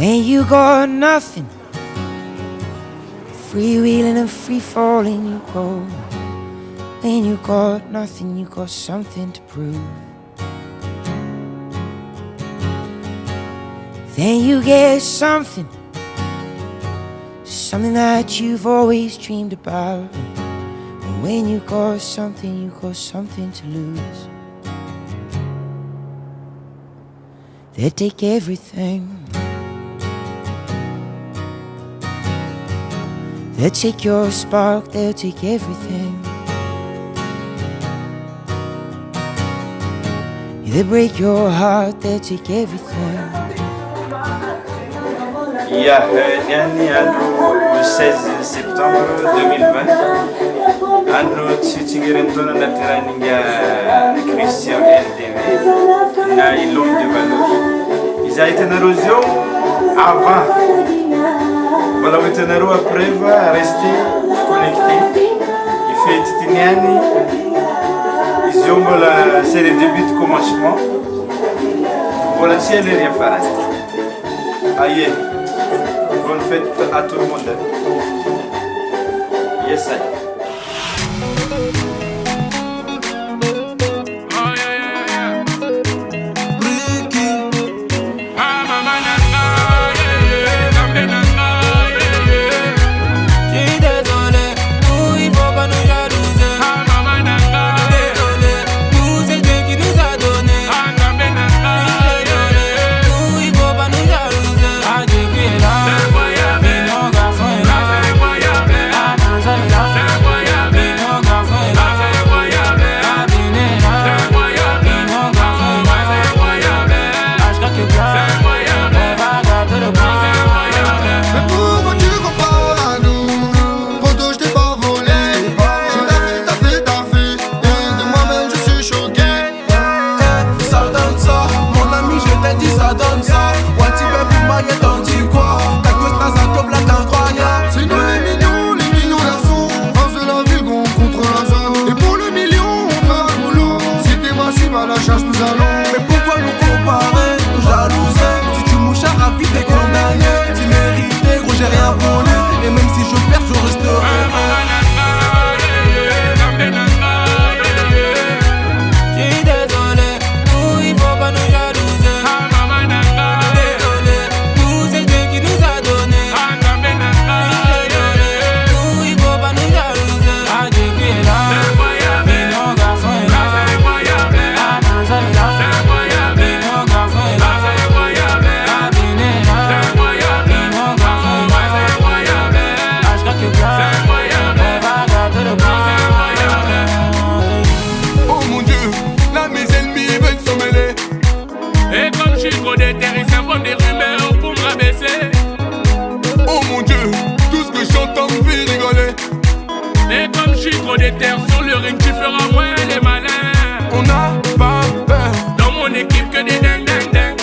When you got nothing, freewheeling and free falling you go. When you got nothing, you got something to prove. Then you get something, something that you've always dreamed about. And when you got something to lose. They'll take everything. They'll take your spark, they'll take everything. They'll break your heart, they'll take everything. Yeah, Niani Andrew 16 septembre 2020. Andrew Tsutingerentona Nateraninga Christian LDV na l'homme de valeur. Ils ont été en érosion avant. Voilà, maintenant après va rester connecté. Il fait Titiniani. Ils ont voilà, c'est le début de commencement. Voilà, si elle est rien faire. Aïe, bonne fête à tout le monde. Yes, I. Sur le ring, tu feras moins les malins. On n'a pas peur. Dans mon équipe, que des ding ding ding.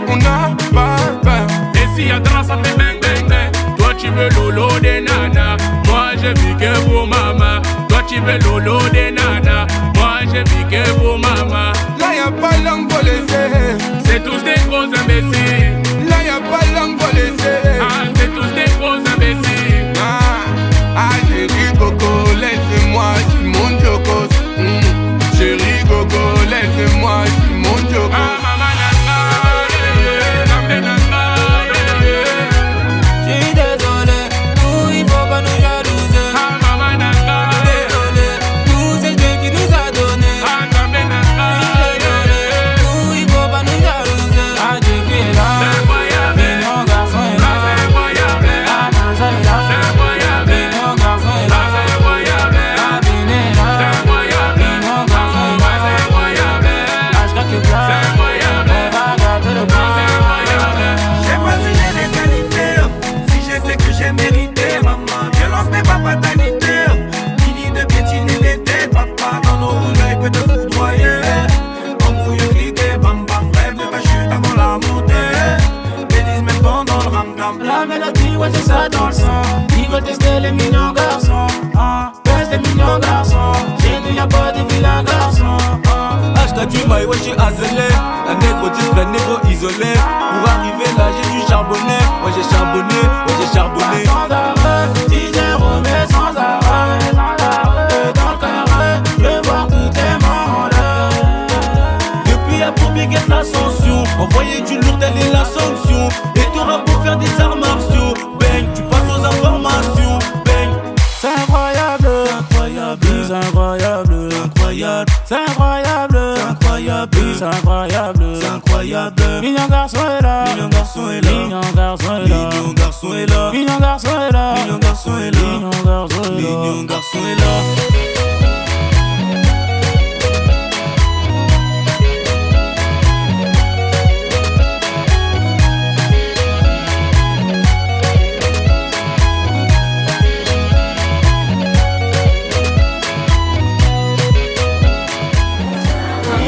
On n'a pas peur. Et si y'a drap, ça fait bang bang bang. Toi, tu veux lolo des nanas. Moi, je vis que pour maman. Toi, tu veux lolo des nanas. Moi, je vis que pour maman. Là, y'a pas langue pour laisser. C'est tous des gros imbéciles. Là, y'a pas langue pour laisser. Ah, c'est tous des gros imbéciles. Chérie Coco, laisse-moi, je suis mon jokos. Chérie Coco, laisse-moi, je suis mon jokos. Maman nana, je suis désolé, nous il faut pas nous jalouser. maman nana, désolé, nous c'est Dieu qui nous a donné. Désolé, nous il faut pas nous jalouser. Ah Dieu qui est là, et mon garçon est là. Ah Manza est là, et mon garçon est là. Ah Béné est là, et mon garçon est là. Ah je crois que là, on va gâter le pain. Je sais pas si j'ai les qualités, si je sais que j'ai mérité, maman. Violence n'est pas paternité, fini de piétiner les têtes, papa. Dans nos rouges, peut te foudroyer. En mouille, cliquer, bam bam, rêve de ta chute avant la montée. Bénisse même pendant le ram-dam. La mélodie, ouais c'est ça dans le sang. Ils veulent tester les mignons garçons. Baisse les mignons garçons. Chez nous y'a pas de vilains garçons. H4, tu maille, ouais, j'suis azelé. Un négro discret, négro isolé. Pour arriver là, j'ai dû charbonner. Ouais, j'ai charbonné, ouais, j'ai charbonné. Sans arrêt, si j'ai remis sans arrêt. Et dans le carré, je vois que t'es mort. Depuis y'a pour bien guette l'ascension. Envoyer du lourd, telle est la sanction. Et t'auras pour faire des arts martiaux. Bang, tu passes aux informations. Bang, C'est incroyable, incroyable, c'est incroyable, incroyable, c'est incroyable, incroyable, c'est incroyable, c'est incroyable. Mignon garçon est là, Mignon garçon est là, mignon garçon est là, mignon garçon est là, mignon garçon est là, mignon garçon est là, mignon garçon est là, mignon garçon est là.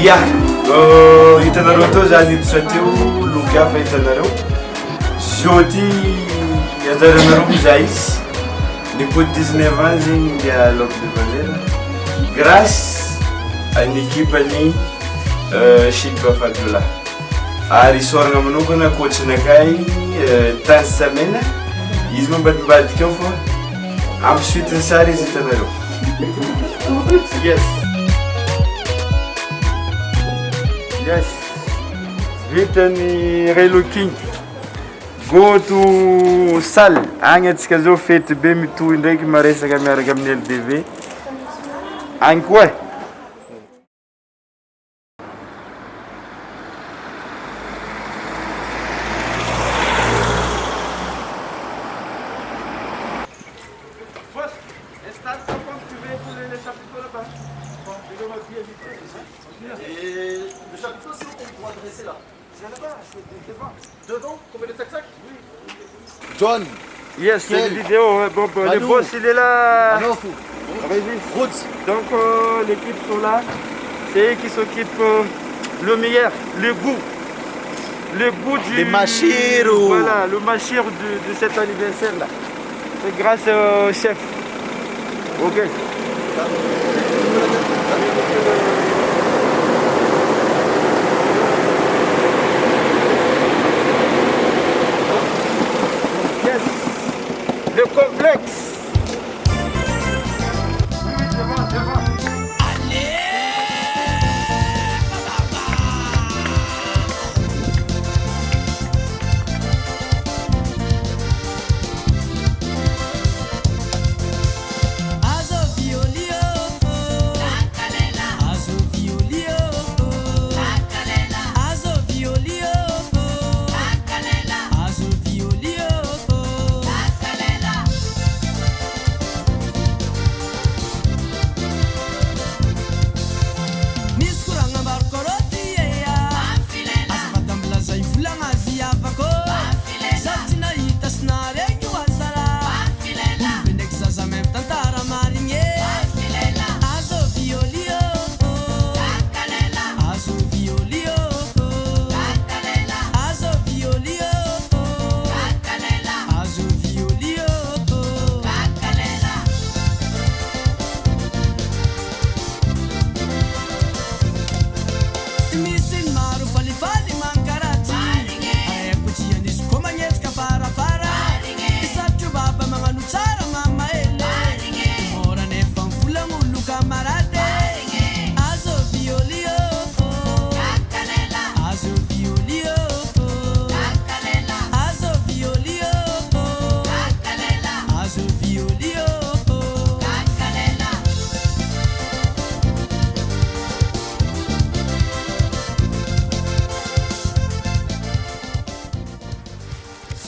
Ya, hitanareo tao zany hiditra teo lokafa hitanareo Siôty anjaranareo koa za izy Nipo 19 ans zegny ndia Loc de Valera grâce à une équipe ani Shilpa Fadola ary isoragna manokana coachinakay tany semaine izy mambadibadika ao fa amin'ny suite sara izy hitanareo yes. Yes, vitany Relo King. Go to salle. Agny atsika zao fety be mitohy ndraiky maresaka miaraka amin'ny LDV. Agny koa. Le chapiteau, c'est où qu'on pourra dresser là? C'est là-bas, c'est devant. Devant? Combien de tac-tac? Oui. John. Yes, c'est une vidéo. Bon, le boss il est là. Non, fou. Roots. Donc l'équipe sont là. C'est eux qui s'occupent le meilleur, le goût du... Les machiros. Voilà, le machir de cet anniversaire là. C'est grâce au chef. Ok. Yes. Le complexe.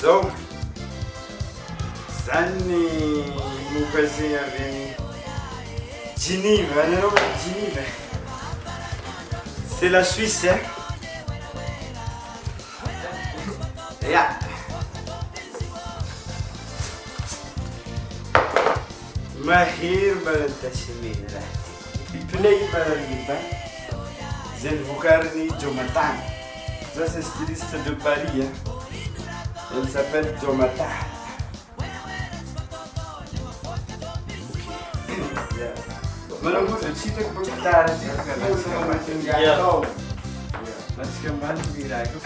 So, zany mokazin avy Genève, alors Genève. C'est la Suisse, hein? Yeah. Mahir balantasimila. Ipinay balangiba. Zen Vukarni Jomatan. Ça c'est styliste de Paris, hein? Elle s'appelle Jomata. Bora-bora, tsitako baka tardy latsika ambany mirako.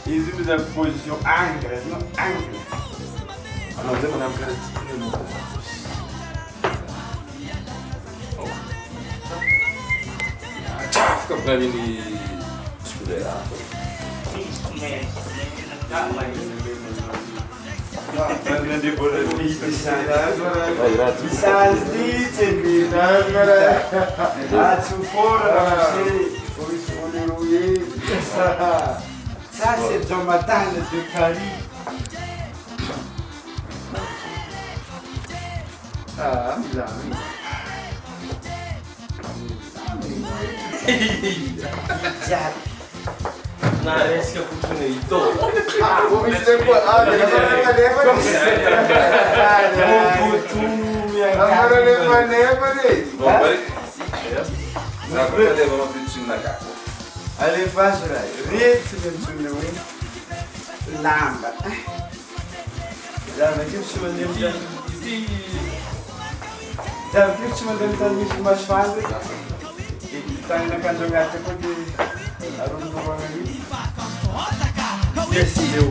Izy io zany position angle, non angle. Anao zay manamo karaha ty io. Afaka amin'ny scolaire. Nandeha bola isazy tsy mbinana tsy fora polisy voleroe ça c'est Jonathan de Cali. Na resika fotsiny hito. Alefaso raha reto ny antsoina hoe lamba. Zavakio tsy mandeha mitany zavakio tsy mandeha mitany misy masoandro tagnan'akanjo agnaty koa dia aronorovana io. Yes, eu.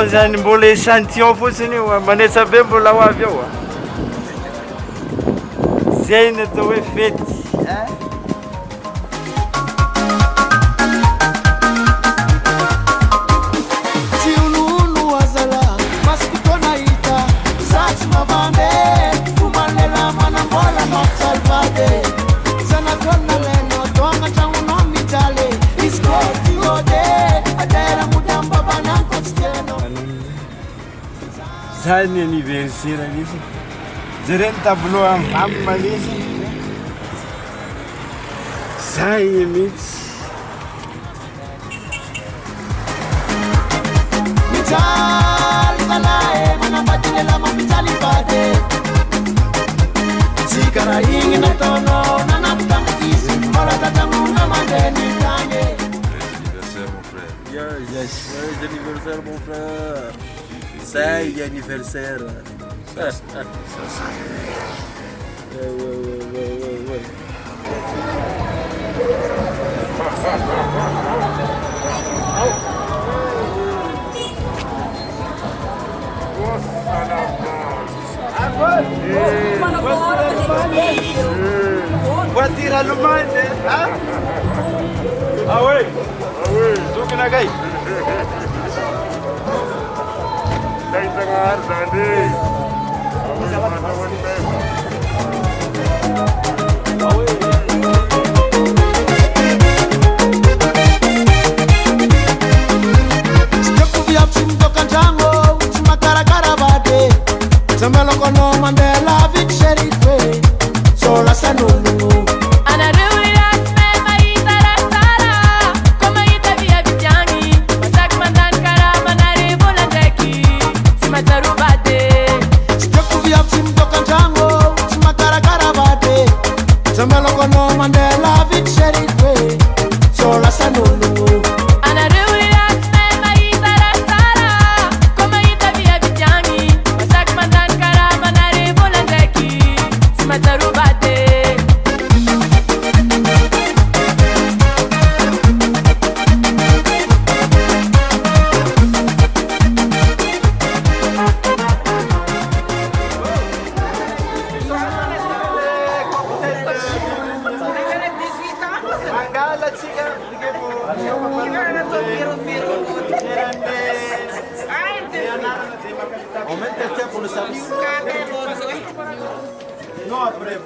Zany mbola échantillon fotsiny io manetsa be mbola ho avy eo zay ny atao hoe fety. Zany anniversaire izy zare ny tableau amin'ny malisy zay mihitsy mijaly zalahy manambadilela mamijaly vady tsy karaha igny nataonao nanampy tam'izy mbola tatanona mandeha ny tany. Yes, anniversaire mon frère. C'est anniversaire. Ouais. Voiture allemande, hein? Ah ouais? Zucchinagai. Samalokono Mandela Vichere Sola Sanolo On met quelqu'un pour le service. Non, après.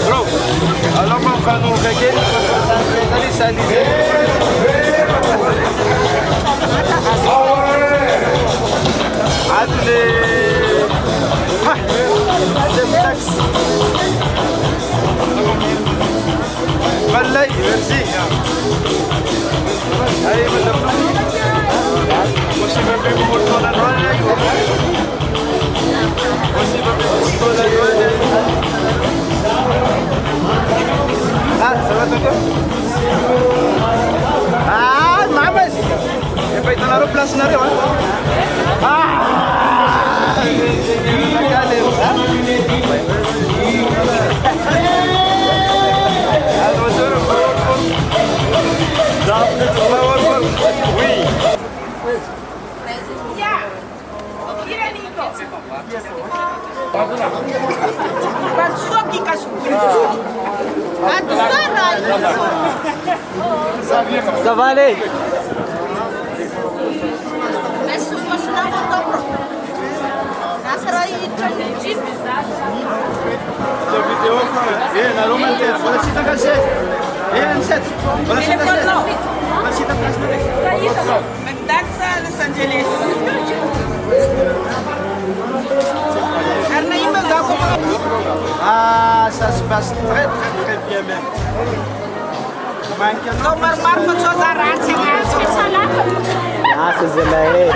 Bro, alors on va nous regarder. Allez, salut. Wallahi, merci. Allez, madame. Moi, je vais vous montrer la droite. Ah, ça va tonton? Ah, maman! Il va être dans la place là, ah! Oui. Ça va aller. Ah, ça se passe très bien même. Ah, c'est Zelaé.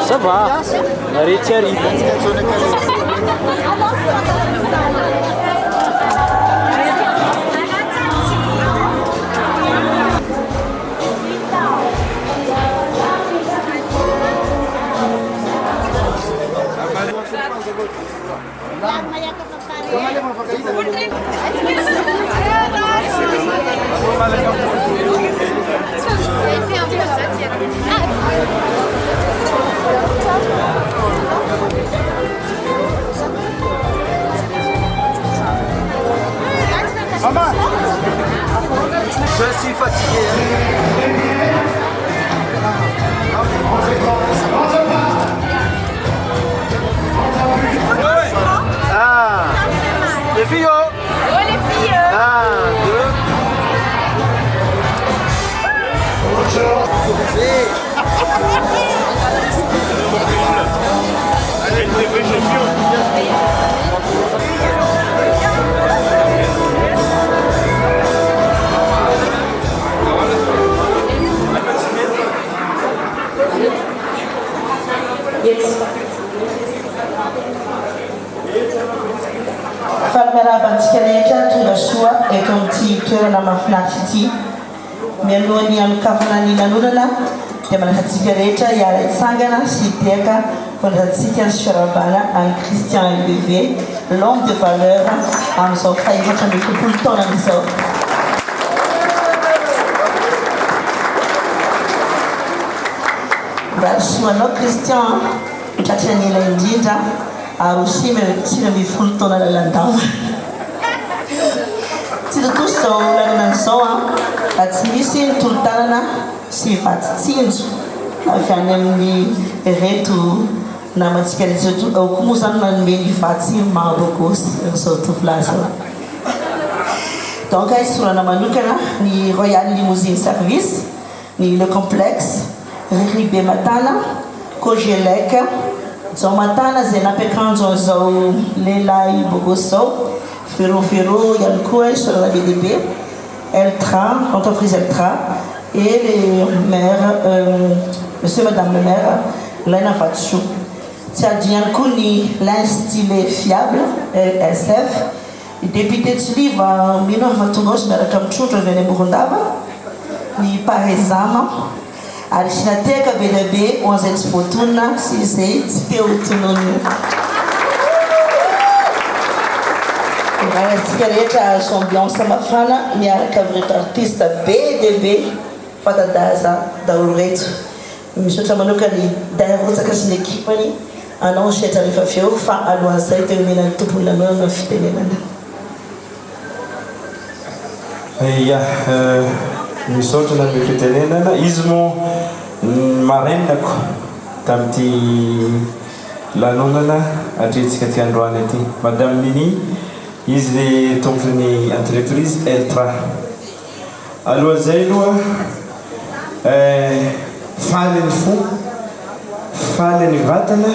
Ça va. Ricciarito. Maman, je suis fatigué. Ah, les filles. Oh, les filles. Ah, deux. rehetra tonga soa eto amin'ity toerana mahafinaritra ity mialohan'ny amikavana ny lanonana dia manasantsika rehetra hiara hitsangana sy hideka manasantsika ny fiarabana any Christian LDV l'homme de valeur amin'izao fahaefatra amby folo taona amin'izao. Raha soanao Christian mitratra ny ela indrindra ary aussi simy amby folo taona lalandava. Tsy totoso zao lanonana izao a tsy misy ny tolo-tanana sy vatitsinjo avy any amin'ny reto namantsika rehetra ao koa moa zany manome ny vatsy mahabogosy izao tovolahy zao. Donc isorana manokana ny Royal Limousine Service, ny Le Complexe, Riribe Matana, Kogelec, zao Matana zay nampiakanjo zao lehilahy bogosy zao, Ferro ihany koa sur la BDB, Eltra, entreprise Eltra, et les maires, monsieur et madame le maire, Lena Vatchou. Tiadjian Kouni, l'instillé fiable, LSF, député de Suliva, Mino Vatounos, Merakamchou, Vene Burundava, ni Parezama, Arishinateka BDB, Onzet Fortuna, Siseit, Teutunoni. Sigareta son ambiance mafana miaraka amin'reto artiste BDB fatadaza daholo reto misaotra manokany darotsaka sy ny ekipany anao setra rehefa feo fa alohan'izay teo menany tompony lanonana fitenenana. Ia misaotra na fitenenana izy mo marenako tamin'ity lanonana atrentsika ty androany aty madame Nini izy le tompony entreprise Eltra. Alohan'izay aloha faly ny fo, faly ny vatana,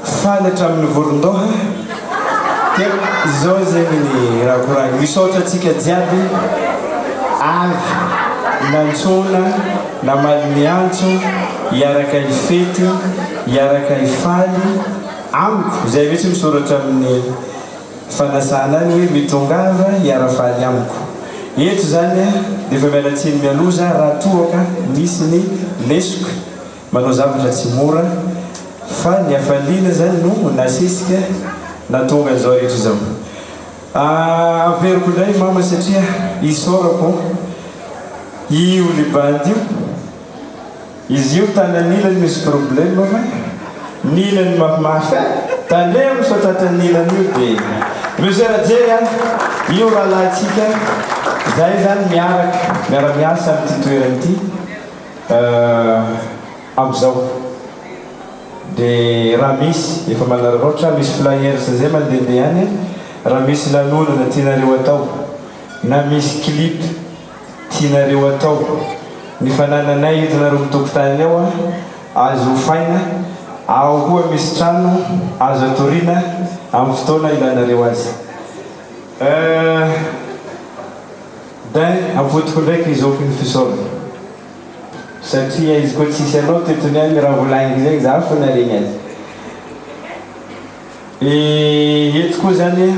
faly hatramin'ny voron-doha. Izao zegny ny raha koragny. Misaotra atsika jiaby avy nantsona namaly miantso hiaraka hifety, hiaraka hifaly amiko. Zay mihitsy misoratra amin'ny fanasana any hoe mitongava hiara-faly amiko. Eto zany dia efa mialatsiny mialoza raha toaka misy ny lesoka manao zavatra tsy mora fa ny hafaliana zany no nasesika natonga an'izao rehetra izao. Averiko indray mama satria isorako io libandy io izy io tanan'ilany misy problème fa nilany mafimafy tandea misotratan'ilany io dia misera jery io raha lahatsika zay zany miara-miasa amin'ity toerana ity amin'izao dia raha misy efa manararaotra misy flyers zay mandehandeha any raha misy lanonana tianareo atao na misy clip tianareo atao ny fanananay entinareo mitokotany ao azo hofaina ao koa misy trano azo atoriana amin'ny fotoana ilanareo azy. Da avotiko ndraiky izoko ny fisaorana satria izy koa tsisy anao tetony any raha volagniko zegny za fo naregny azy. Eto koa zany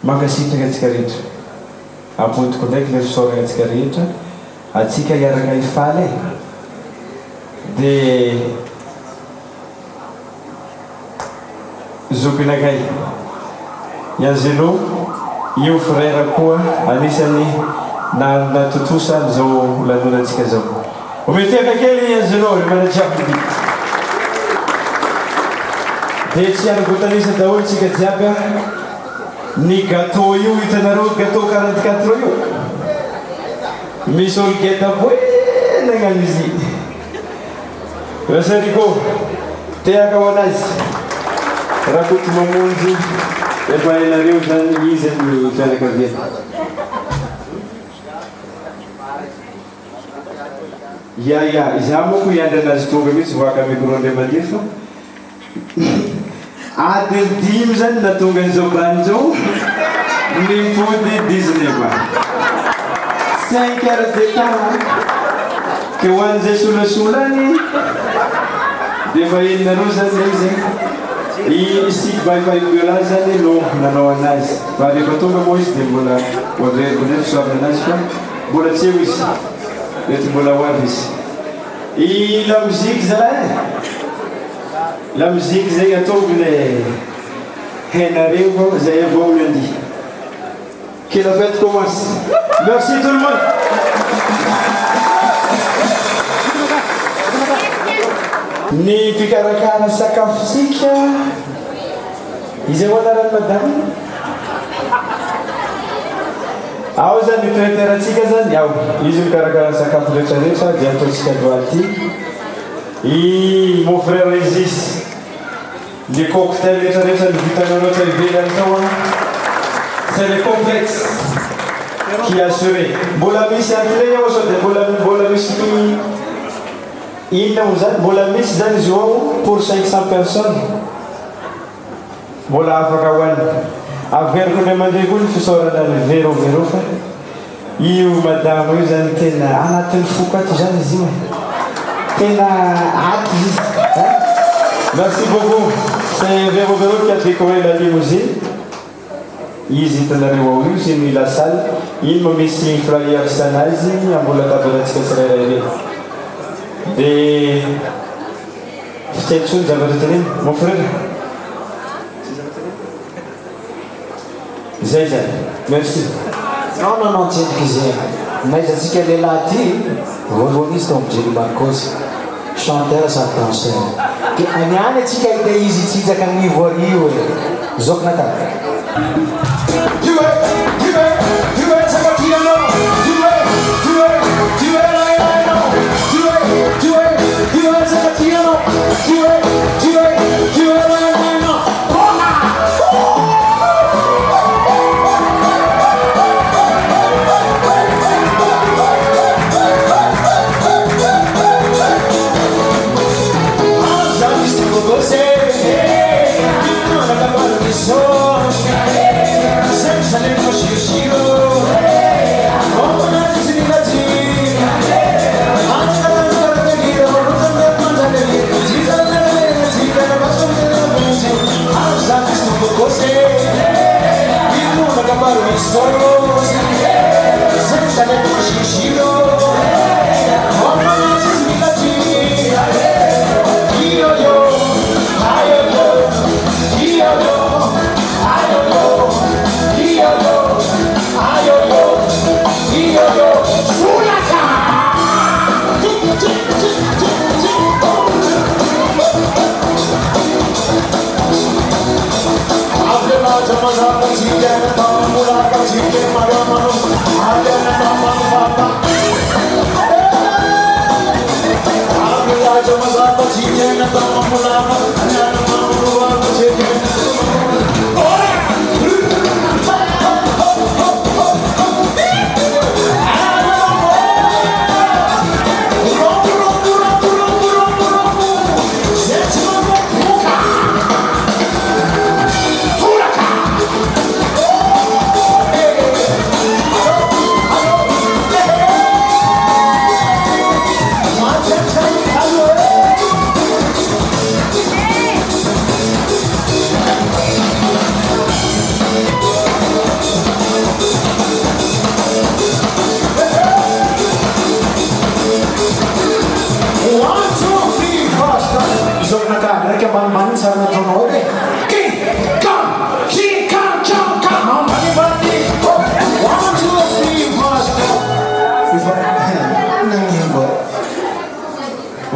mankasitraka atsika rehetra avotiko ndraiky le fisaorana atsika rehetra atsika hiaraka hifaly dia zokinakay Yazelo io frère koa anisany natotosa amin'izao lanonantsika zao. Ometeka kely Yazelo ny manajiaby dia tsy ara-voatanisa daholo tsika jiaby ny gâteau io hitanareo gâteau 44 io misy olo geda boenagna izy Rasariko teaka ho anazy raha koty mamonjy efa hainareo zany izy ny fianakaviana. Ya izaho moko hiandry anazy tonga mihitsy voaka micro-Andriamanitra fa adiny 5 zany natonga an'izao bany zao mipody 19 5 heures de temps ke ho an'izay solasolany dia efa henonareo zany izy Isika vaifahibiola zany no nanao anazy fa rehefa tonga moa izy dia mbola soavy anazy fa mbola tsy eo izy mety mbola ho avy izy la musique zalahy la musique zay ataovina hainareo zay avao lundi que la fête commence. Merci tout le monde. Ni pikarakara sakafosika izy ao anarany madame ao zany traiteur-tsika zany ao izy mikarakara sakafo rehetrarehetra dia ataotsika doaly ty mon frère Régis les cocktails rehetrarehetra ny vitanao rehetra ivelany tao c'est le complexe qui est assuré mbola misy entrée ao sao dia mbola misy inona zany mbola misy zany izy ao pour 500 personnes mbola afaka hoanina averiko ny mandeha koa ny fisaorana ny véro fa io madame io zany tena anatin'ny foko ato zany izy io tena aty izy merci beaucoup c'est véro qui a décoré la limousine izy hitanareo ao io sy ny la salle iny mamisy flyer sanazy ambola tabelantsika tsirairay reny dia fitaitsony zavatra teneny mon frère zay zany merci non tsendriky zay naizatsika lehilahy ty voalohany izy tao mijery marcos chanteur sady danseur ke aniany atsika hita izy tsitsaka ny ivoario e zokinaka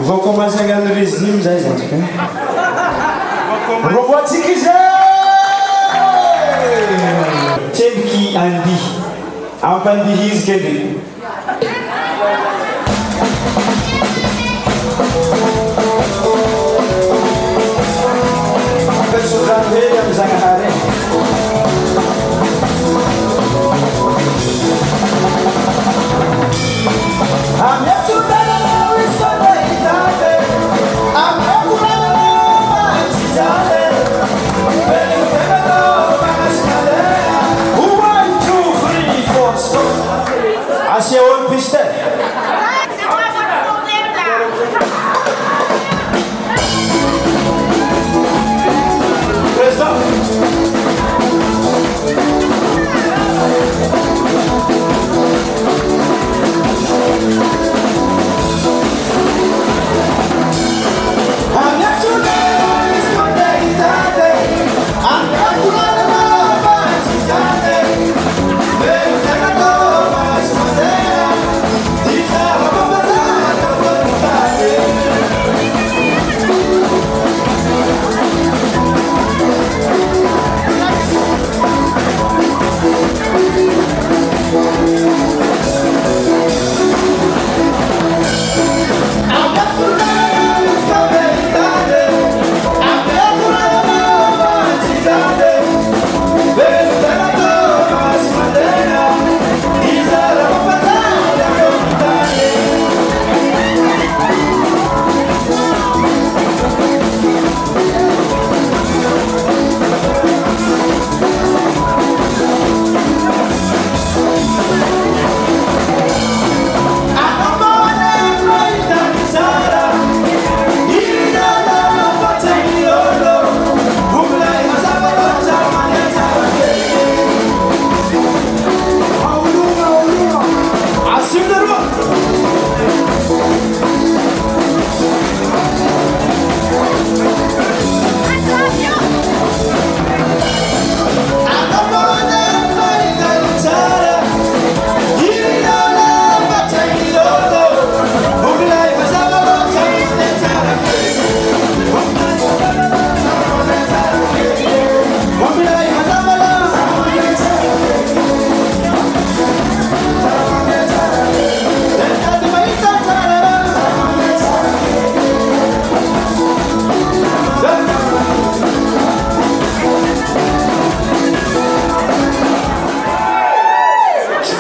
vou commencer à gagner les hymnes, ça y est. Revoici qui c'est qui Andy, en pandémie qu'elle Asia on piste.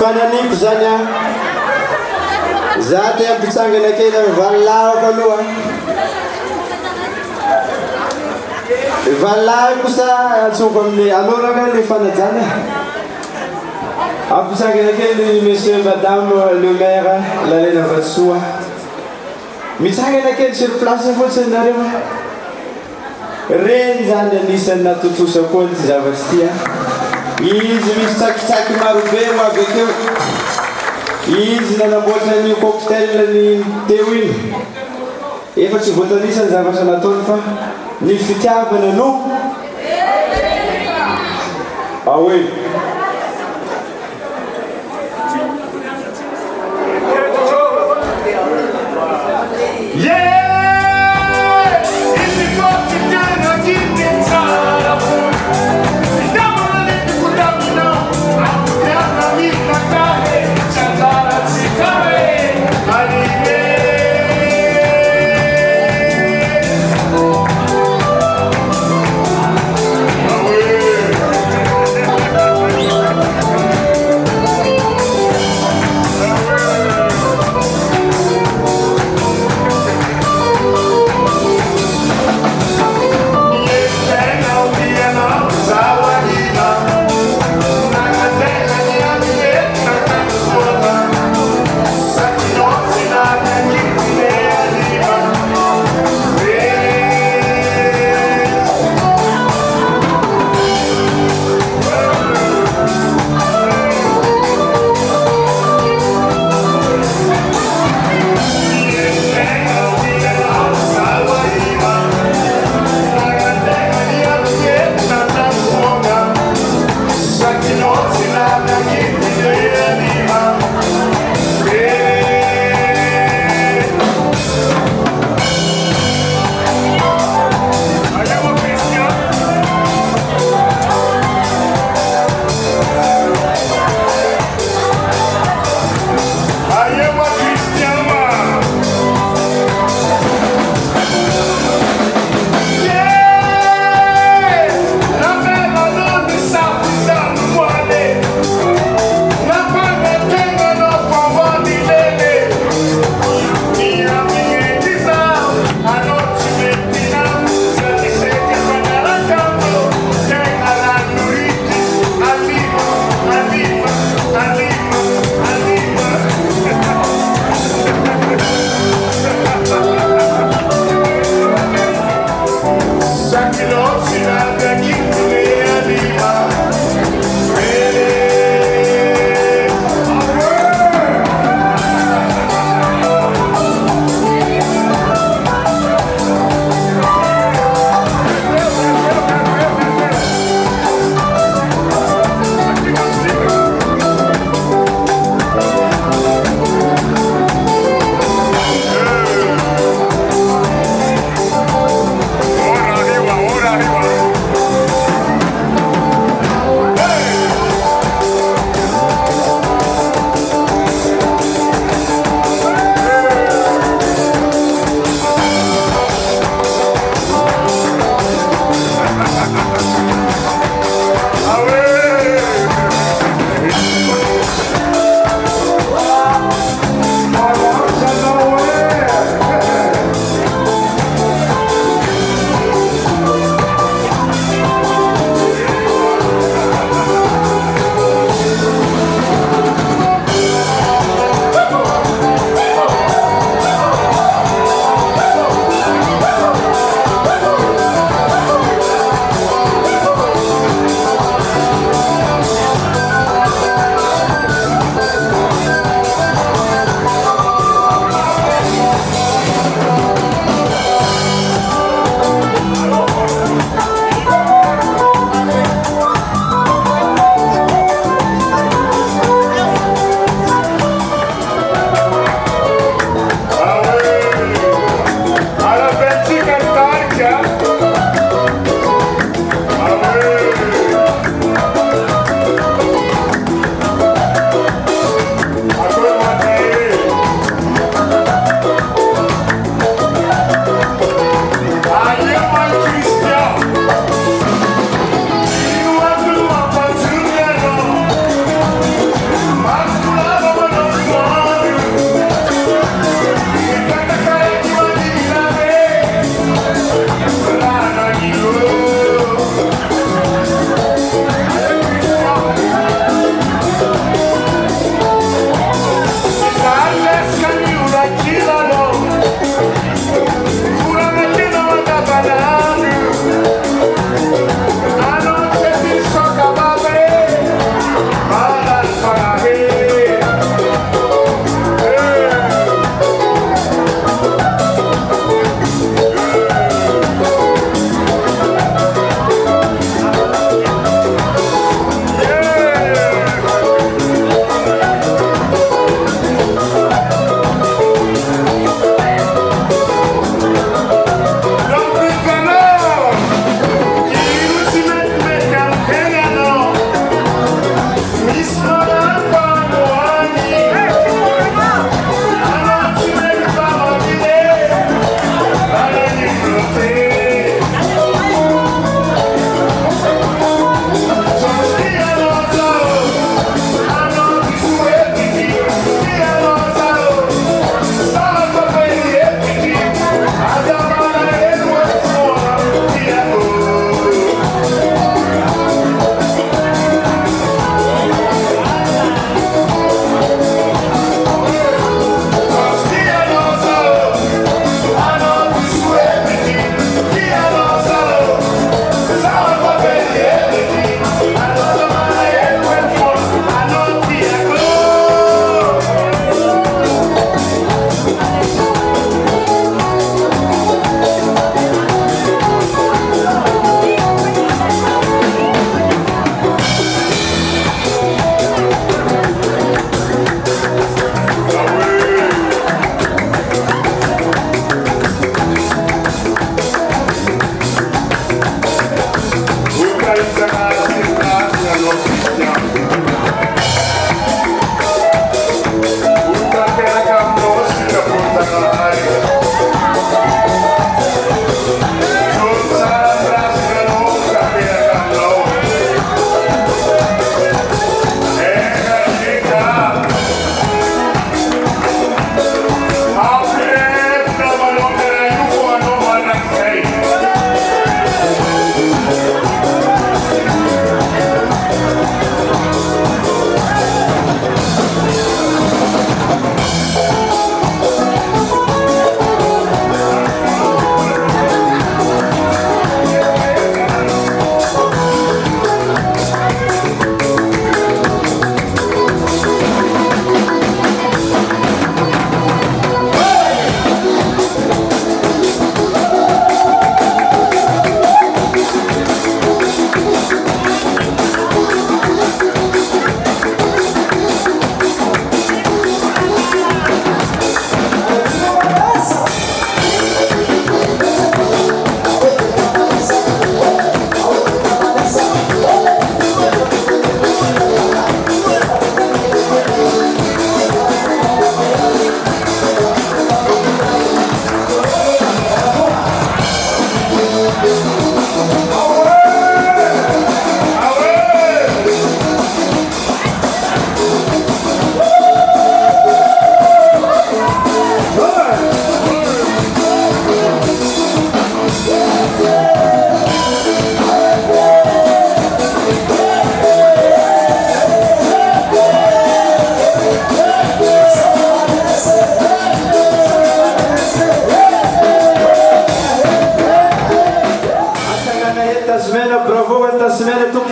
fananiko zany a za te ampitsangana kely amy valilahako aloha valilahako kosa atsoko amin'ny aloraka le fanajana ampitsangana kely monsieur madame le maire lalena Vatsoa mitsangana kely sur place fotsiny nareo reny zany anisany natotosako ny ty zavatry tya izy misy tsakitsaky marobe moabekeo izy nanamboatra ny cocktail ny teo iny efa tsy voatanisany zavatra nataony fa ny fitiavana no aoe Yeah.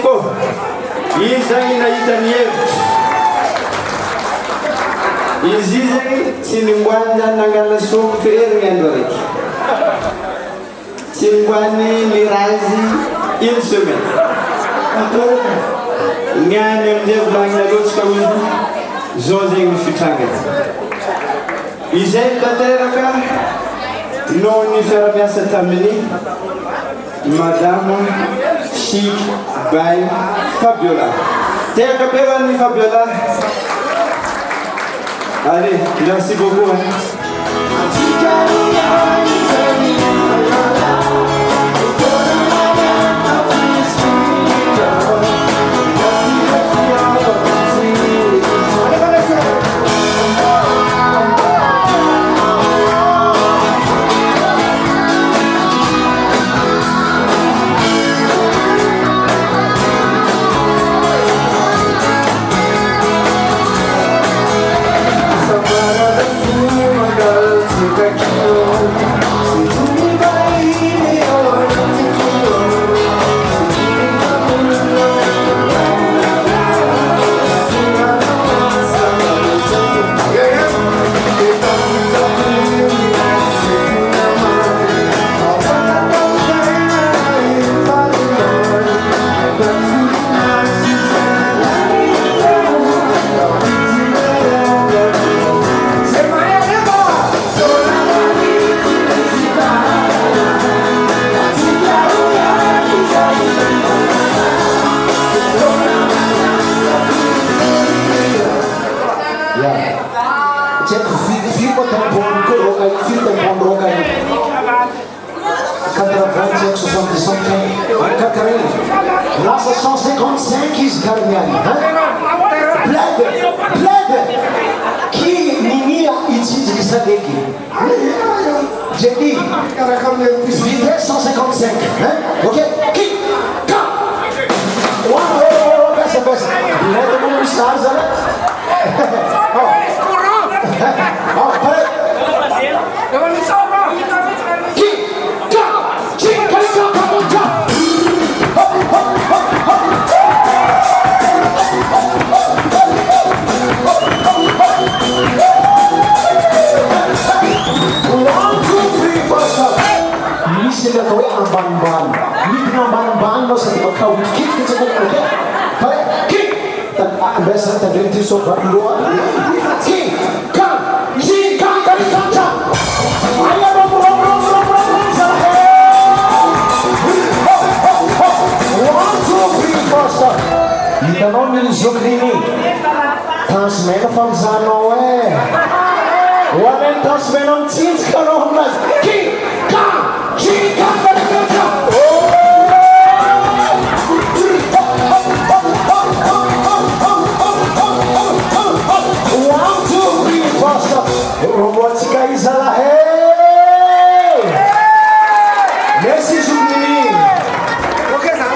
tokoa izy zagny nahitany hevitra izy io zagny tsy nimboany zany nangala sokotro heriny andro araiky tsy nimboany mirazy une semaine niany amin'izay volagnina loatsika ozy zao zegny mifitrangana izay tanteraka no ny fiara-miasa tamin'ny madame Chic by Fabiola. Terra Pevani Fabiola. Allez, merci beaucoup. Lassa 155 izy Carmiani. Bled qui ninia itsidiky sadeky. J'ai dit vitesse 155. Ok? Qui? Ka! Wow, best. Bled mon stars là. Oh, pare. Qui? Ka! Chi, ka. Sila tahu ambang-bang, ni ambang-bang lo satu kau kit kita oke, baik kit, dan biasa terjadi sobat luar, kit, kan, kali kaca, ayo rom, salah, 1, 2, 3, 4 stop, kita mau milik ini, transmen Falzano wanen transmen on jeans kalau mas, kit, kan. Chica, one, two, three, four, stop. Robotica Isala, hey! Merci, Julie. Ok, ça.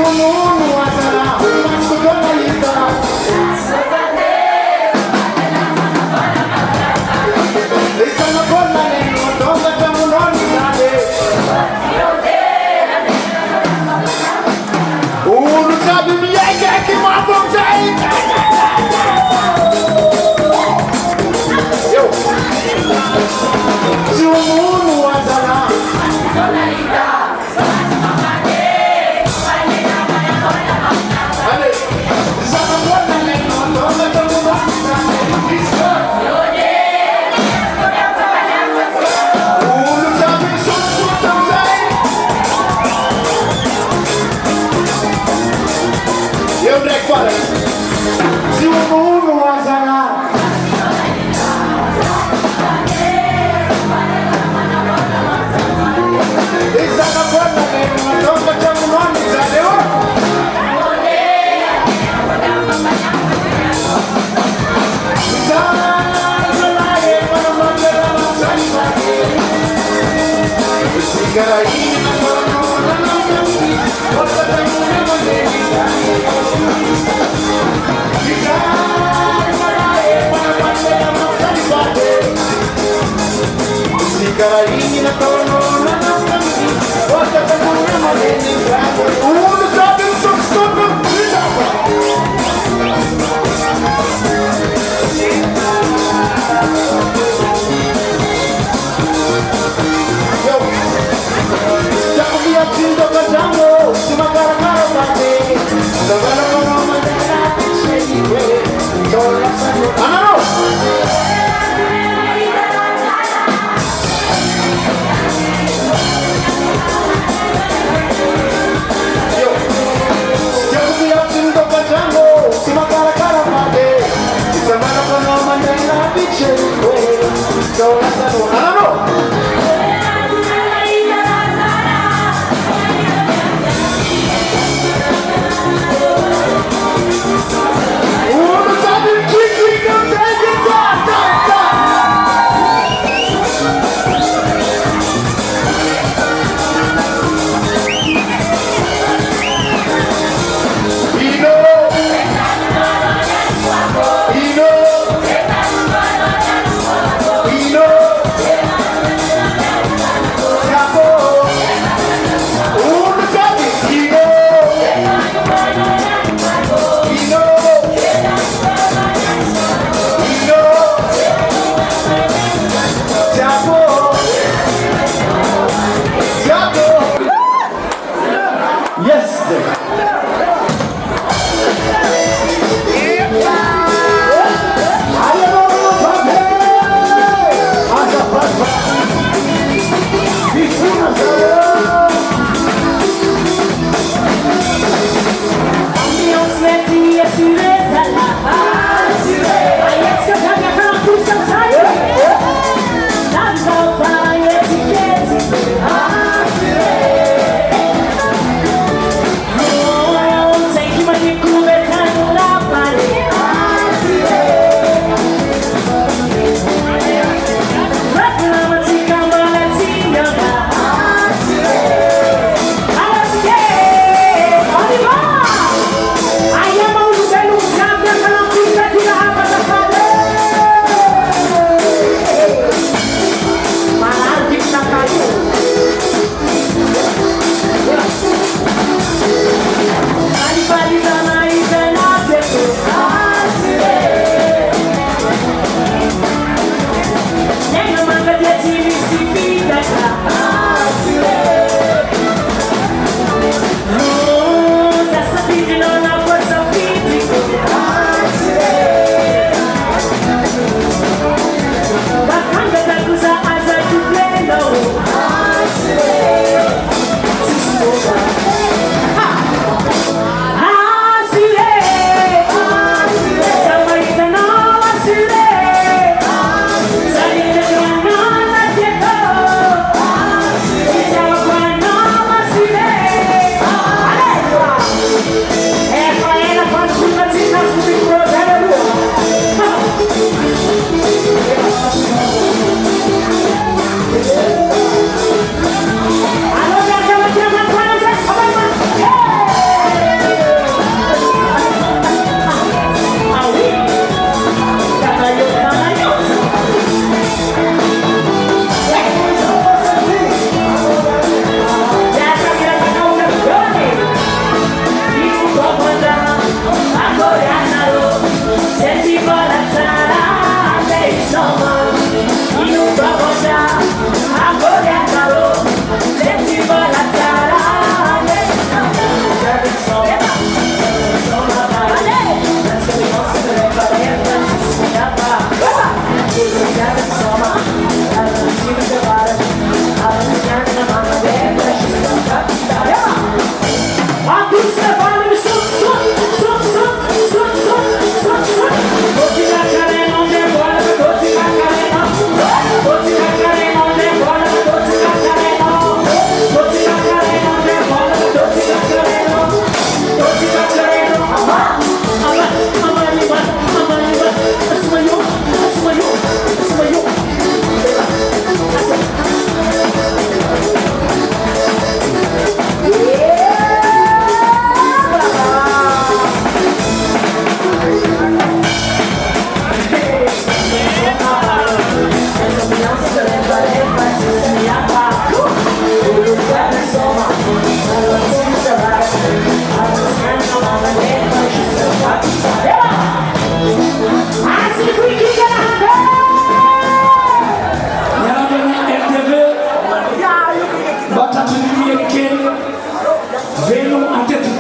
Oh,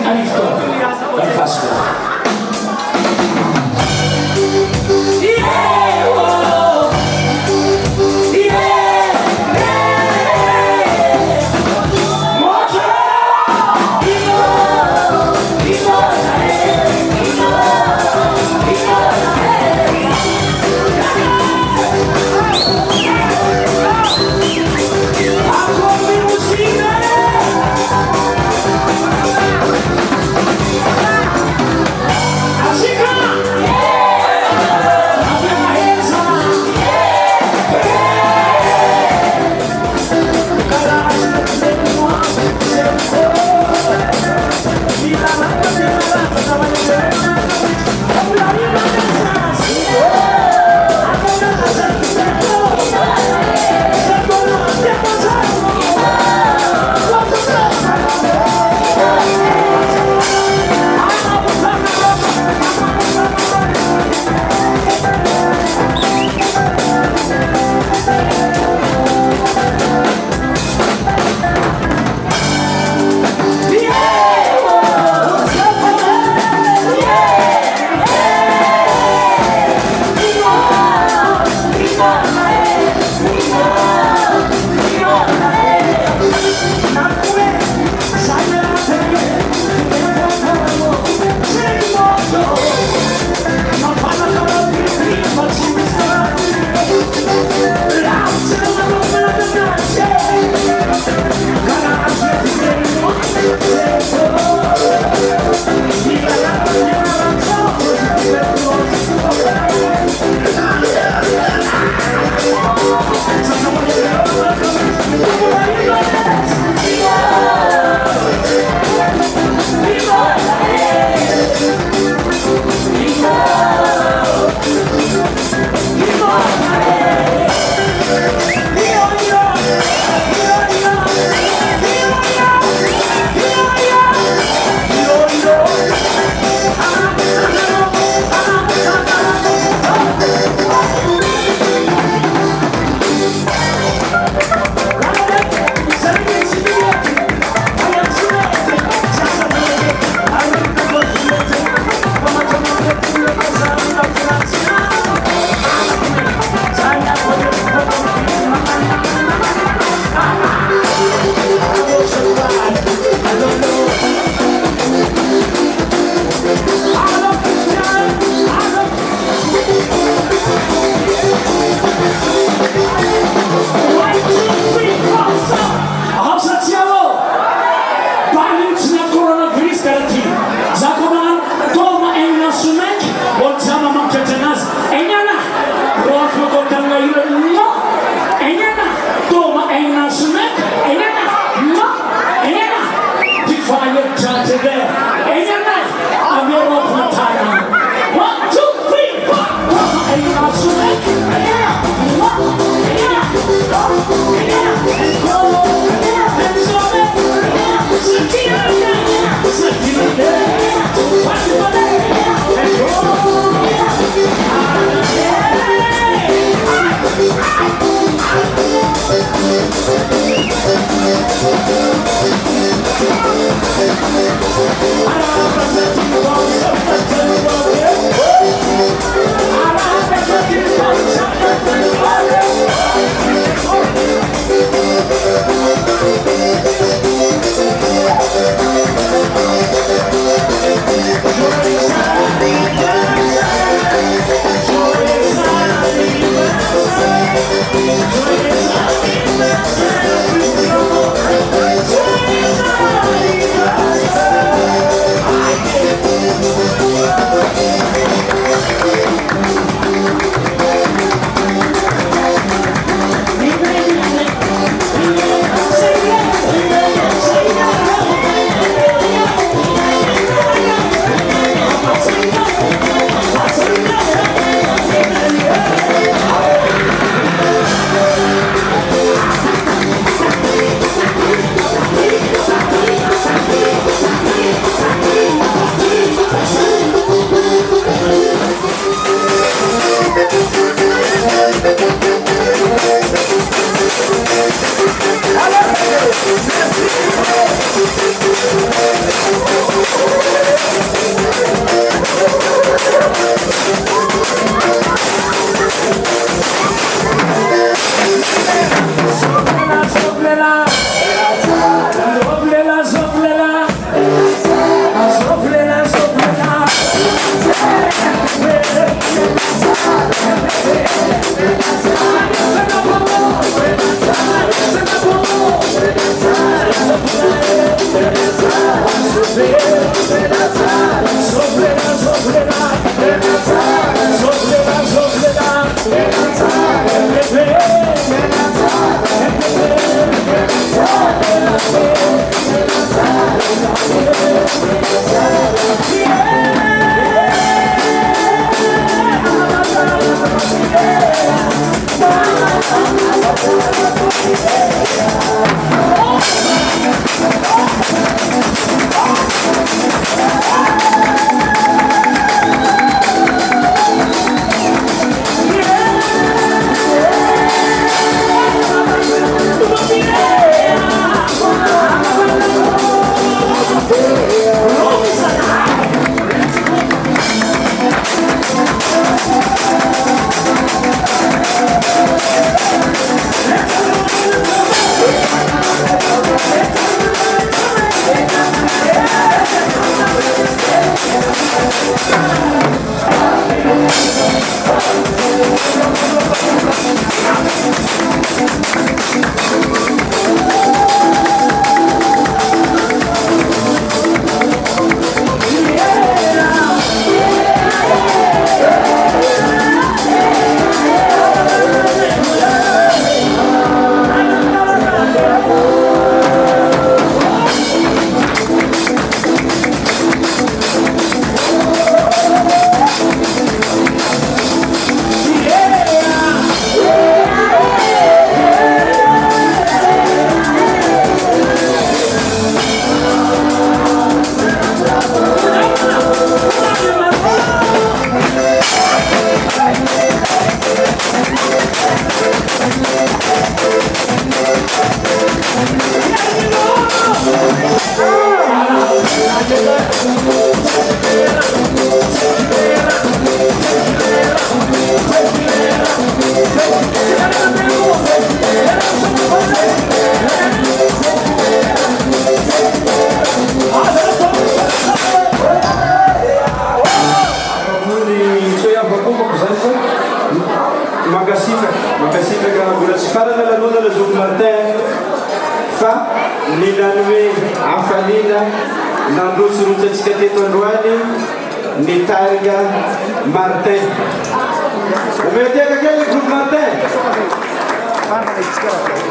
arrive-t-on dans le fast-food? Yeah!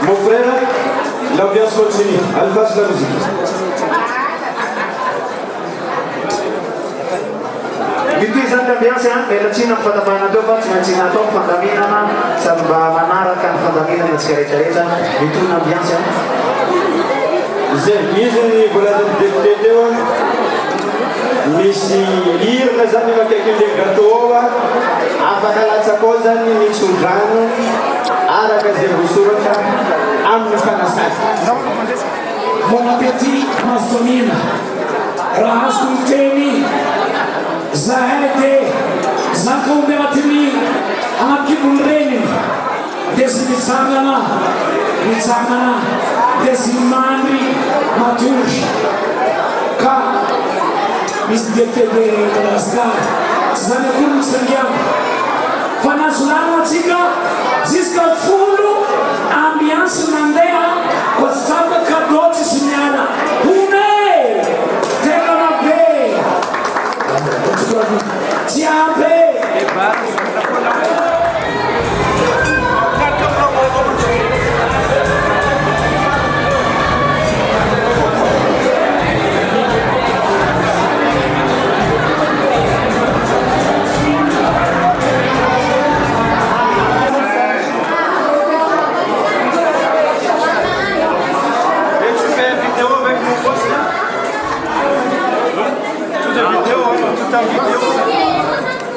Mon frère, l'ambiance continue. Allez, passe la musique. Ity zany ambiance mialatsina amin'ny fandaminana teo fa tsy maintsy natao fandaminana sady mba manaraka ny fandaminana tsika rehetrarehetra mitona ambiance zay izy ny volazany député teo misy hirina zany makaiky le gâteau ao afaka latsaka ao zany mitson-drano araka zay vosoratra amin'ny fanasana. Bon appétit mastomina raha azoko miteny zahay dia zakombe agnatiny anatkibony regny dia sy mitsangana dia sy mandry matory ka misy député de Madagascar tsy zany akory misangiana fa nazolana atsika jusqu'à folo ambiance mandeha ko tsy tsapa cadeau tsisy miala hone tena mabe Tiape!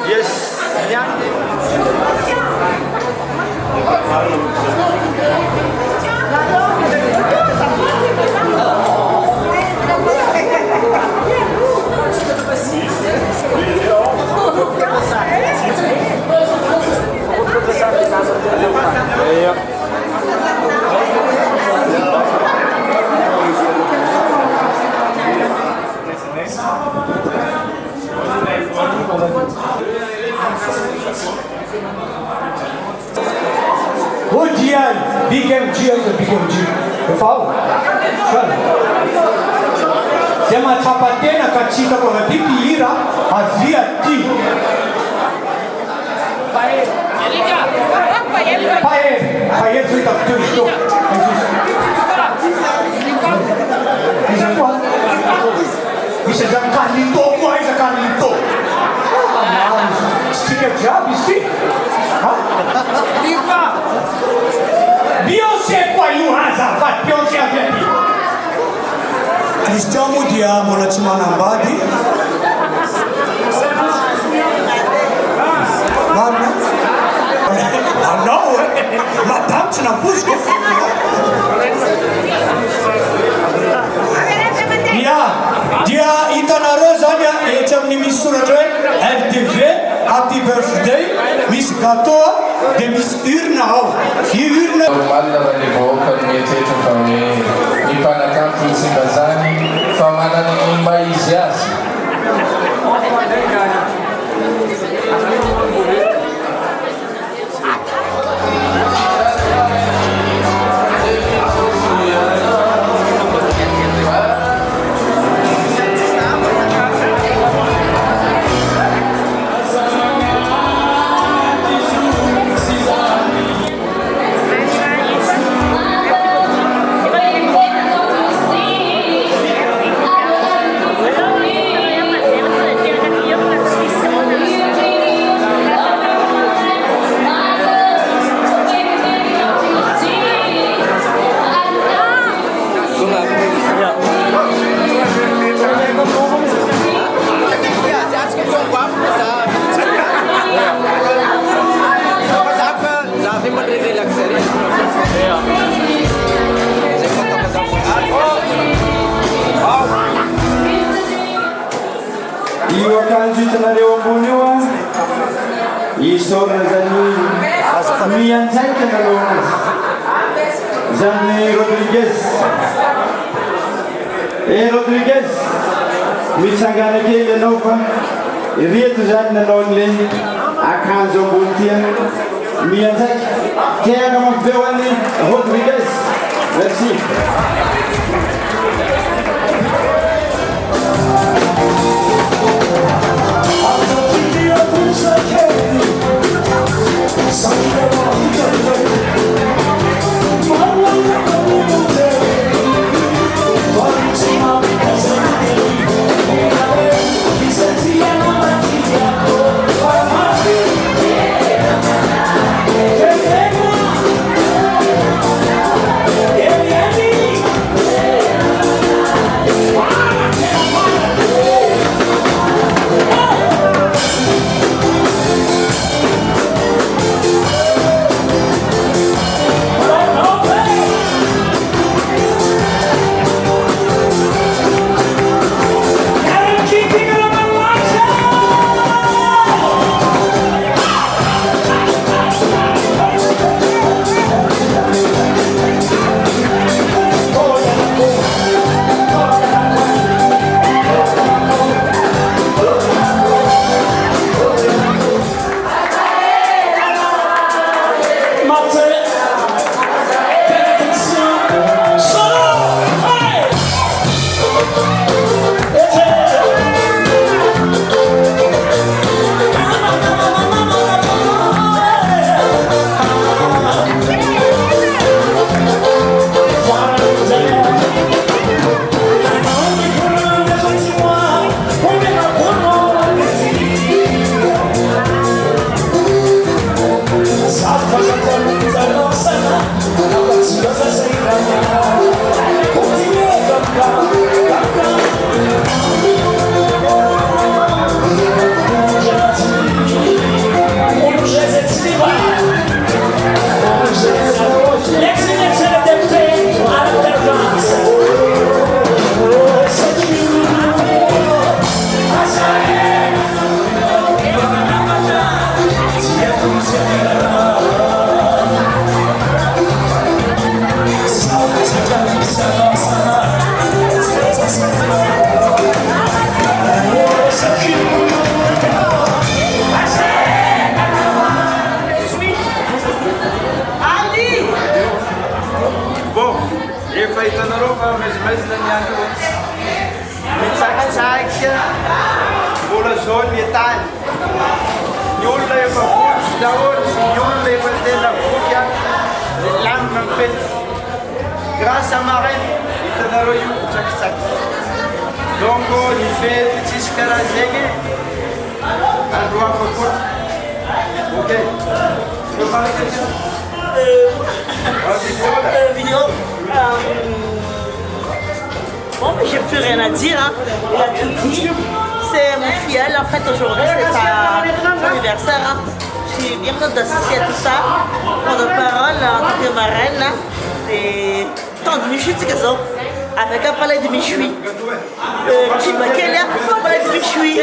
Yes. BKMG, BKMG. Eu falo? Fala. zay mahatsapa-tena ka tsy hitako agnaty mpihira avia ty pahery zay hitako teo izy teo iza koa misy zany carlito koa iza carlito tsy tsika jiaby izy ty Beyoncé koa io azafady Beyoncé avy aty izy tia moa dia mbola tsy manambady anao madame tsy nampoziko ia dia hitanareo zany etsy amin'ny misy soratra hoe LDV happy birthday misy gâteau dia misy urne ao io urne malina raha ny vahoaka ny mietrehitra fa hoe ny mpanakanto tsimba zany fa manana ny maha izy azy io akanjo hitanareo ambony io a isorina zany mianjaika nareo anazy zany Rodriguez Rodriguez mitsangana kely anao fa reto zany nanao an'le akanjo ambony tia mianjaika tiana mampiveo an'ny Rodriguez merci Yeah. olona zao ny tany ny olona efa voky daholo ny olona efa tena voky a lamina mifety grâce à marraine hitanareo io tsakitsaky donc ny fety tsisy karaha zegny andro hafa koa ok Bon, mais j'ai plus rien à dire, hein. Il a tout dit. C'est mon filleul, en fait, aujourd'hui, c'est son anniversaire. Hein. Je suis bien contente d'assister à tout ça. Pour de parole, en tant que marraine, là, c'est tant de Michoui, c'est ça. Avec un palais de Michoui. Qui m'a quel air pour un palais de Michoui.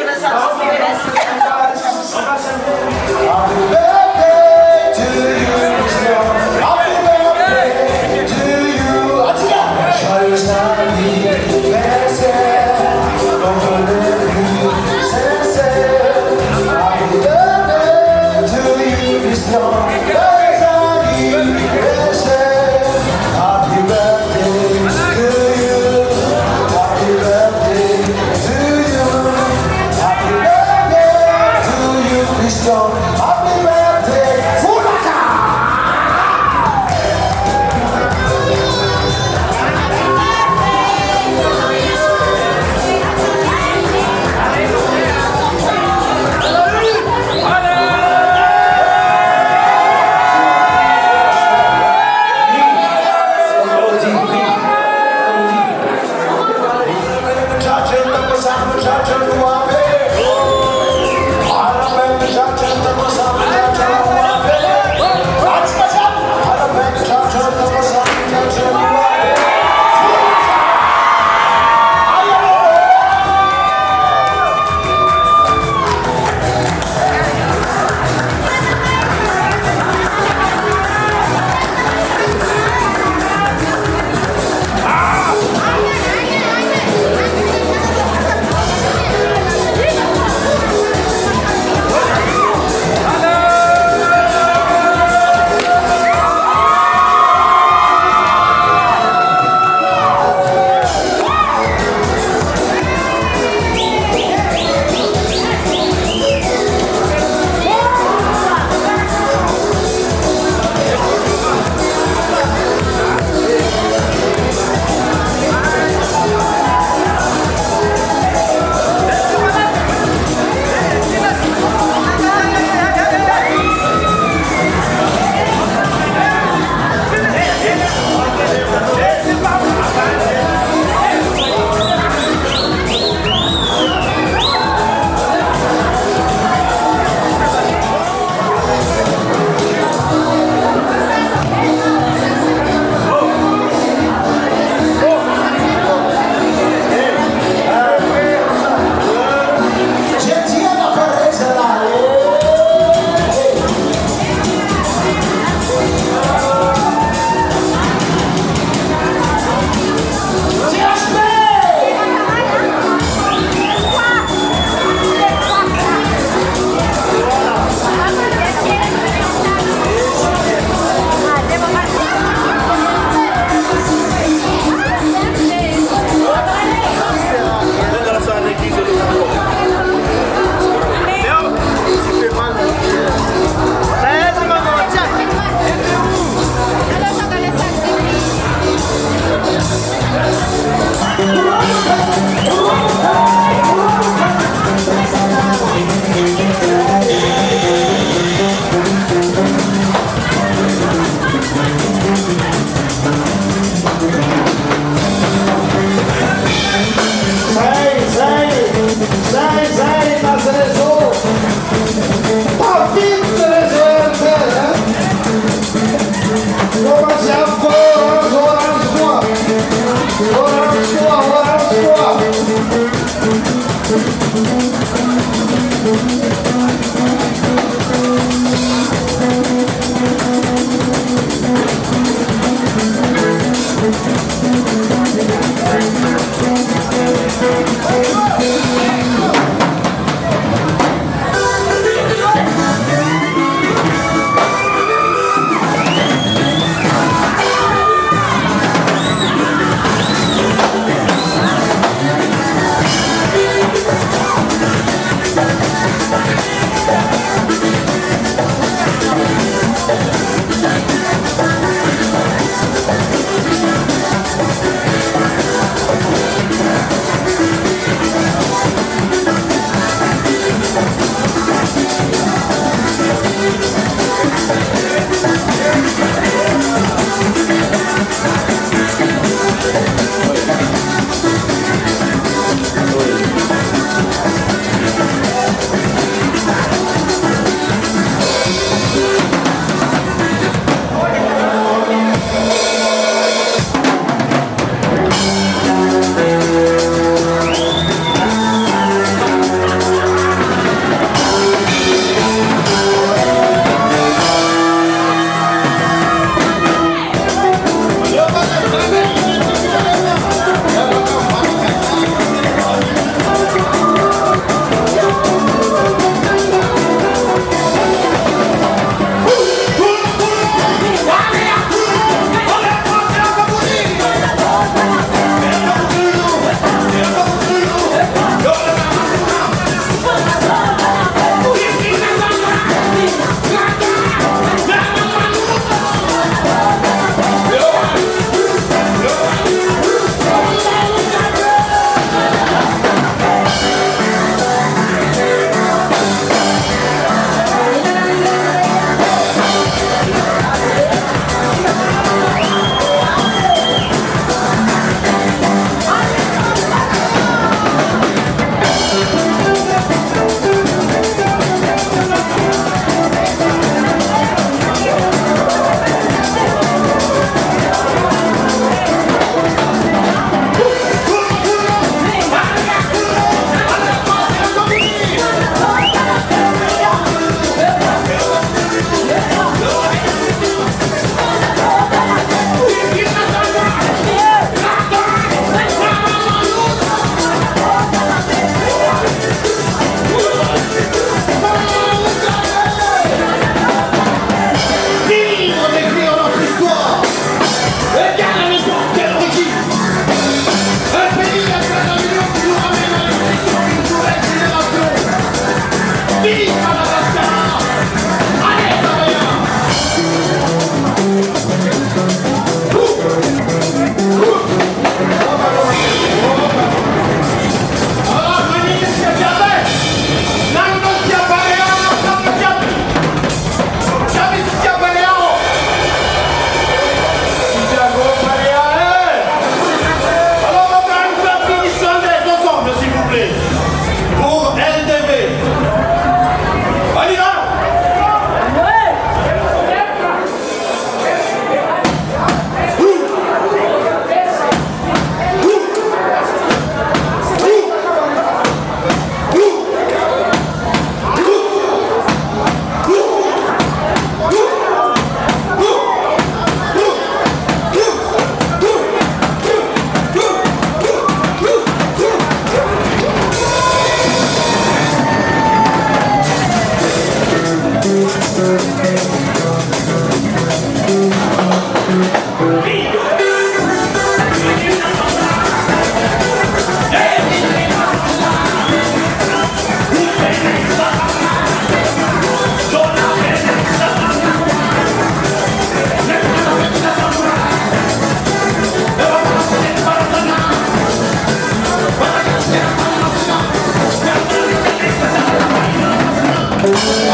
Vamos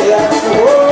Yeah, oh.